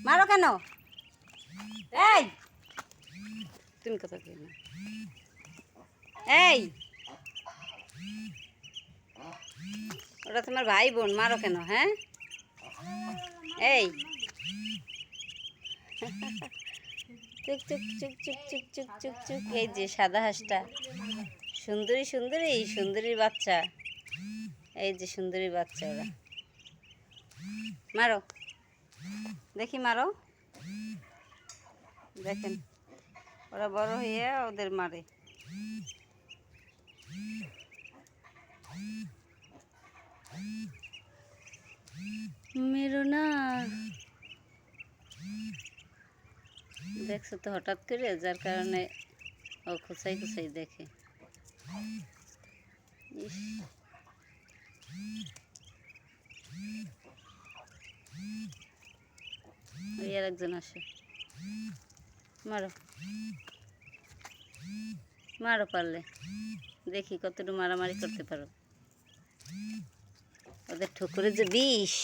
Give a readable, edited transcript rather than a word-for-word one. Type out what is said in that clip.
মারো কেন? এই তুমি কথা কই না। এই ওরা তোমার ভাই বোন, মারো কেন? হ্যাঁ এই চুক চুক চুক চুক চুক চুক চুক চুক। এই যে সাদা হাঁসটা, সুন্দরী সুন্দরী সুন্দরীর বাচ্চা। এই যে সুন্দরীর বাচ্চা ওরা। মারো দেখি, মারো। দেখেন ওরা বড় হয়ে ওদের মারে। মেরো না। দেখছো তো হঠাৎ করে, যার কারণে ও খুঁচাই খুঁচাই দেখে। ইস, ওই আর একজন আসে। মারো মারো, পারলে দেখি কতটুকু মারামারি করতে পারো। ওদের ঠুকুরে যে বিষ।